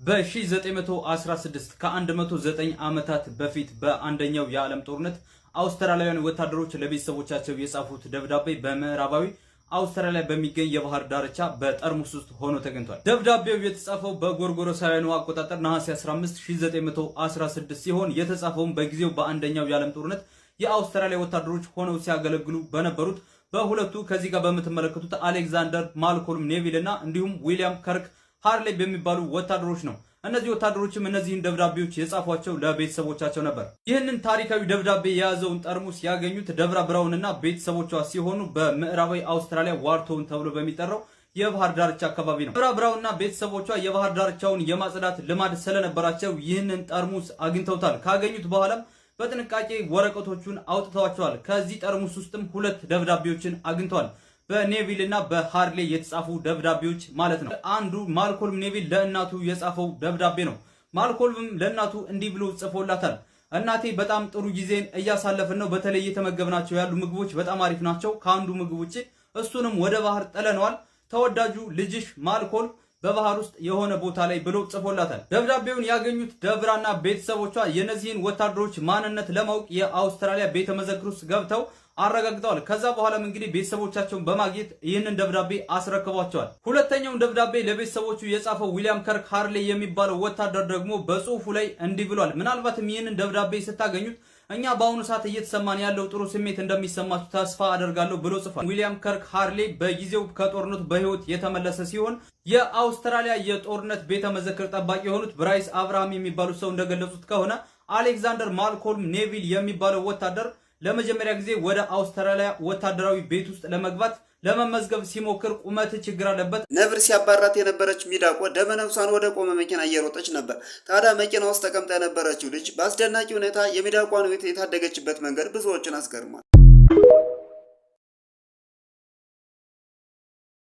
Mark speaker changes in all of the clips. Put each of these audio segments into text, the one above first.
Speaker 1: በ1916 ከ109 ዓመታት በፊት በአንደኛው የዓለም ጦርነት አውስትራሊያውያን ወታደሮች ለቤተሰቦቻቸው የጻፉት ደብዳቤ በምዕራባዊ አውስትራሊያ በሚገኝ የባህር ዳርቻ በጠርሙስ ውስጥ ሆኖ ተገኝቷል። ደብዳቤው የተጻፈው በጎርጎሮሳውያኑ አቆጣጠር ነሐሴ 15 1916 ሲሆን የተጻፈውም በጊዜው በአንደኛው የዓለም ጦርነት የአውስትራሊያ ወታደሮች ሆነው ሲያገለግሉ በነበሩት በሁለቱ ከዚህ ጋር በምትመለከቱት አሌክዛንደር ማልኮልም ኔቪል እና እንዲሁም ዊሊያም ከርክ ሃርሌ በሚባሉ ወታደሮች ነው። እነዚህ ወታደሮችም እነዚህን ደብዳቤዎች የጻፏቸው ለቤተሰቦቻቸው ነበር። ይህንን ታሪካዊ ደብዳቤ የያዘውን ጠርሙስ ያገኙት ደብራ ብራውን እና ቤተሰቦቿ ሲሆኑ በምዕራባዊ አውስትራሊያ ዋርቶውን ተብሎ በሚጠራው የባህር ዳርቻ አካባቢ ነው። ደብራ ብራውን እና ቤተሰቦቿ የባህር ዳርቻውን የማጽዳት ልማድ ስለነበራቸው ይህንን ጠርሙስ አግኝተውታል። ካገኙት በኋላም በጥንቃቄ ወረቀቶቹን አውጥተዋቸዋል። ከዚህ ጠርሙስ ውስጥም ሁለት ደብዳቤዎችን አግኝተዋል። በኔቪል እና በሃርሌ የተጻፉ ደብዳቤዎች ማለት ነው። አንዱ ማልኮልም ኔቪል ለእናቱ የጻፈው ደብዳቤ ነው። ማልኮልም ለእናቱ እንዲህ ብሎ ጽፎላታል። እናቴ በጣም ጥሩ ጊዜን እያሳለፍን ነው። በተለይ እየተመገብናቸው ያሉ ምግቦች በጣም አሪፍ ናቸው። ከአንዱ ምግብ ውጪ እሱንም ወደ ባህር ጥለነዋል። ተወዳጁ ልጅሽ ማልኮል በባህር ውስጥ የሆነ ቦታ ላይ ብሎ ጽፎላታል። ደብዳቤውን ያገኙት ደብራና ቤተሰቦቿ የነዚህን ወታደሮች ማንነት ለማወቅ የአውስትራሊያ ቤተ መዘክር ውስጥ ገብተው አረጋግጠዋል። ከዛ በኋላም እንግዲህ ቤተሰቦቻቸውን በማግኘት ይህንን ደብዳቤ አስረክቧቸዋል። ሁለተኛውን ደብዳቤ ለቤተሰቦቹ የጻፈው ዊሊያም ከርክ ሃርሌ የሚባለው ወታደር ደግሞ በጽሁፉ ላይ እንዲህ ብሏል። ምናልባትም ይህንን ደብዳቤ ስታገኙት እኛ በአሁኑ ሰዓት እየተሰማን ያለው ጥሩ ስሜት እንደሚሰማችሁ ተስፋ አደርጋለሁ ብሎ ጽፏል። ዊሊያም ከርክ ሃርሌ በጊዜው ከጦርነቱ በህይወት የተመለሰ ሲሆን የአውስትራሊያ የጦርነት ቤተ መዘክር ጠባቂ የሆኑት ብራይስ አብርሃም የሚባሉት ሰው እንደገለጹት ከሆነ አሌክዛንደር ማልኮልም ኔቪል የሚባለው ወታደር ለመጀመሪያ ጊዜ ወደ አውስትራሊያ ወታደራዊ ቤት ውስጥ ለመግባት ለመመዝገብ ሲሞክር ቁመት ችግር አለበት።
Speaker 2: ነብር ሲያባራት የነበረች ሚዳቆ ደመነፍሷን ወደ ቆመ መኪና እየሮጠች ነበር። ታዲያ መኪና ውስጥ ተቀምጣ የነበረችው ልጅ በአስደናቂ ሁኔታ የሚዳቋን ሕይወት የታደገችበት መንገድ ብዙዎችን አስገርሟል።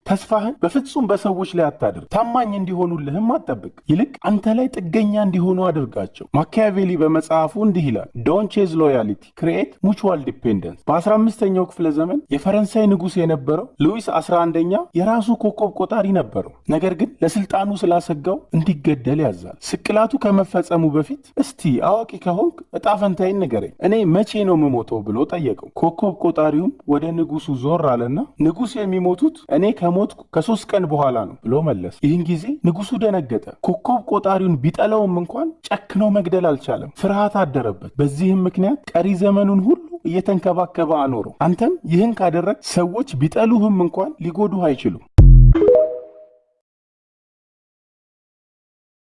Speaker 3: ተስፋህን በፍጹም በሰዎች ላይ አታድርግ። ታማኝ እንዲሆኑልህም አትጠብቅ። ይልቅ አንተ ላይ ጥገኛ እንዲሆኑ አድርጋቸው። ማኪያቬሊ በመጽሐፉ እንዲህ ይላል፣ ዶንት ቼዝ ሎያሊቲ ክሪኤት ሙቹዋል ዲፔንደንስ። በ15ኛው ክፍለ ዘመን የፈረንሳይ ንጉሥ የነበረው ሉዊስ 11ኛ የራሱ ኮከብ ቆጣሪ ነበረው። ነገር ግን ለስልጣኑ ስላሰጋው እንዲገደል ያዛል። ስቅላቱ ከመፈጸሙ በፊት እስቲ አዋቂ ከሆንክ እጣ ፈንታዬን ንገረኝ፣ እኔ መቼ ነው የምሞተው ብሎ ጠየቀው። ኮከብ ቆጣሪውም ወደ ንጉሱ ዞር አለና ንጉሥ የሚሞቱት እኔ ሞት ከ3 ቀን በኋላ ነው ብሎ መለሰ። ይህን ጊዜ ንጉሱ ደነገጠ። ኮከብ ቆጣሪውን ቢጠላውም እንኳን ጨክኖ መግደል አልቻለም። ፍርሃት አደረበት። በዚህም ምክንያት ቀሪ ዘመኑን ሁሉ እየተንከባከበ አኖረው። አንተም ይህን ካደረግ ሰዎች ቢጠሉህም እንኳን ሊጎዱህ አይችሉም።